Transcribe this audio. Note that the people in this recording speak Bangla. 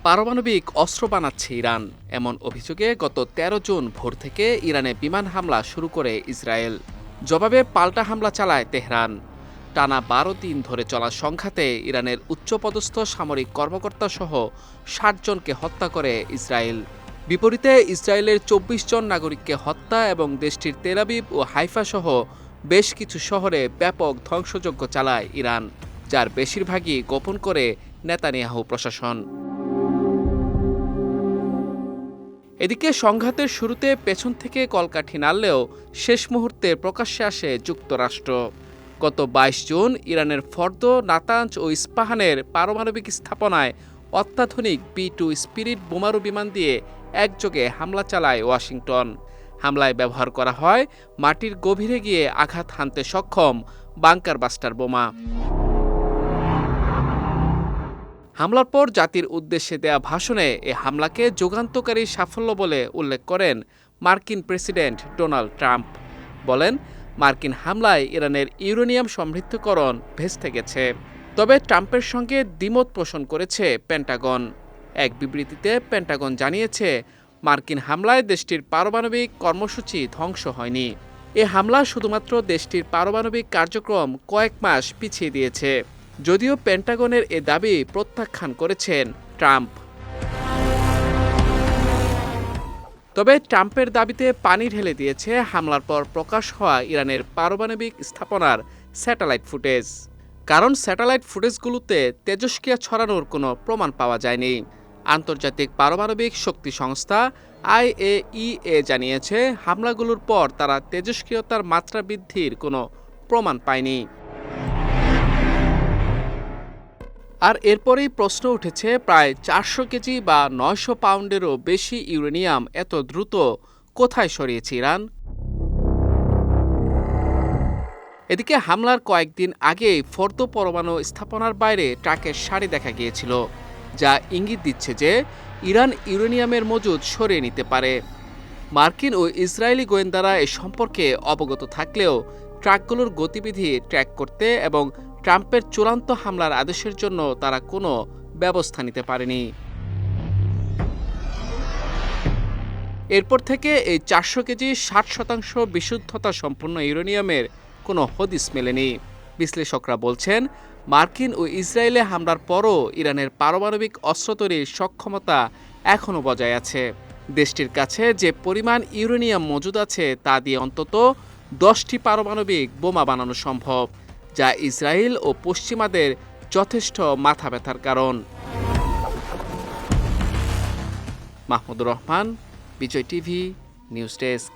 পারমাণবিক অস্ত্র বানাচ্ছে ইরান, এমন অভিযোগে গত ১৩ জুন ভোর থেকে ইরানে বিমান হামলা শুরু করে ইসরায়েল। জবাবে পাল্টা হামলা চালায় তেহরান। টানা ১২ দিন ধরে চলা সংঘাতে ইরানের উচ্চপদস্থ সামরিক কর্মকর্তা সহ ৬০ জনকে হত্যা করে ইসরায়েল। বিপরীতে ইসরায়েলের ২৪ জন নাগরিককে হত্যা এবং দেশটির তেল আবিব ও হাইফা সহ বেশ কিছু শহরে ব্যাপক ধ্বংসযজ্ঞ চালায় ইরান, যার বেশিরভাগই গোপন করে নেতানিয়াহু প্রশাসন। এদিকে সংঘাতের শুরুতে পেছন থেকে কলকাঠি নাড়লেও শেষ মুহূর্তে প্রকাশ্যে আসে যুক্তরাষ্ট্র। গত ২২ জুন ইরানের ফর্দ, নাতাঞ্জ ও ইস্পাহানের পারমাণবিক স্থাপনায় অত্যাধুনিক B-2 স্পিরিট বোমারু বিমান দিয়ে একযোগে হামলা চালায় ওয়াশিংটন। হামলায় ব্যবহার করা হয় মাটির গভীরে গিয়ে আঘাত হানতে সক্ষম বাংকার বাস্টার বোমা। হামলার পর জাতির উদ্দেশ্যে দেয়া ভাষণে এ হামলাকে যুগান্তকারী সাফল্য বলে উল্লেখ করেন মার্কিন প্রেসিডেন্ট ডোনাল্ড ট্রাম্প। বলেন, মার্কিন হামলায় ইরানের ইউরেনিয়াম সমৃদ্ধকরণ ভেস্তে গেছে। তবে ট্রাম্পের সঙ্গে দ্বিমত পোষণ করেছে পেন্টাগন। এক বিবৃতিতে পেন্টাগন জানিয়েছে, মার্কিন হামলায় দেশটির পারমাণবিক কর্মসূচি ধ্বংস হয়নি। এ হামলা শুধুমাত্র দেশটির পারমাণবিক কার্যক্রম কয়েক মাস পিছিয়ে দিয়েছে। যদিও পেন্টাগনের এ দাবি প্রত্যাখ্যান করেছেন ট্রাম্প। তবে ট্রাম্পের দাবিতে পানি ঢেলে দিয়েছে হামলার পর প্রকাশ হওয়া ইরানের পারমাণবিক স্থাপনার স্যাটেলাইট ফুটেজ। কারণ স্যাটেলাইট ফুটেজগুলোতে তেজস্ক্রিয়া ছড়ানোর কোনো প্রমাণ পাওয়া যায়নি। আন্তর্জাতিক পারমাণবিক শক্তি সংস্থা IAEA জানিয়েছে, হামলাগুলোর পর তারা তেজস্ক্রিয়তার মাত্রা বৃদ্ধির কোনো প্রমাণ পায়নি। আর এরপরেই প্রশ্ন উঠেছে, প্রায় ৪০০ কেজি বা ৯০০ পাউন্ডেরও বেশি ইউরেনিয়াম এত দ্রুত কোথায় সরিয়েছে ইরান? এদিকে হামলার কয়েকদিন আগেই ফর্দো পরমাণু স্থাপনার বাইরে ট্রাকের সারি দেখা গিয়েছিল, যা ইঙ্গিত দিচ্ছে যে ইরান ইউরেনিয়ামের মজুদ সরিয়ে নিতে পারে। মার্কিন ও ইসরায়েলি গোয়েন্দারা এ সম্পর্কে অবগত থাকলেও ট্রাকগুলোর গতিবিধি ট্র্যাক করতে এবং ট্রাম্পের চূড়ান্ত হামলার আদেশের জন্য তারা কোনো ব্যবস্থা নিতে পারেনি। এরপর থেকে এই ৪০০ কেজি ৬০% বিশুদ্ধতা সম্পন্ন ইউরেনিয়ামের কোনো হদিস মেলেনি। বিশ্লেষকরা বলছেন, মার্কিন ও ইসরায়েলে হামলার পরও ইরানের পারমাণবিক অস্ত্র তৈরির সক্ষমতা এখনও বজায় আছে। দেশটির কাছে যে পরিমাণ ইউরেনিয়াম মজুদ আছে তা দিয়ে অন্তত ১০টি পারমাণবিক বোমা বানানো সম্ভব, যা ইসরায়েল ও পশ্চিমাদের যথেষ্ট মাথা ব্যথার কারণ। মাহমুদুর রহমান, বিজয় টিভি, নিউজ ডেস্ক।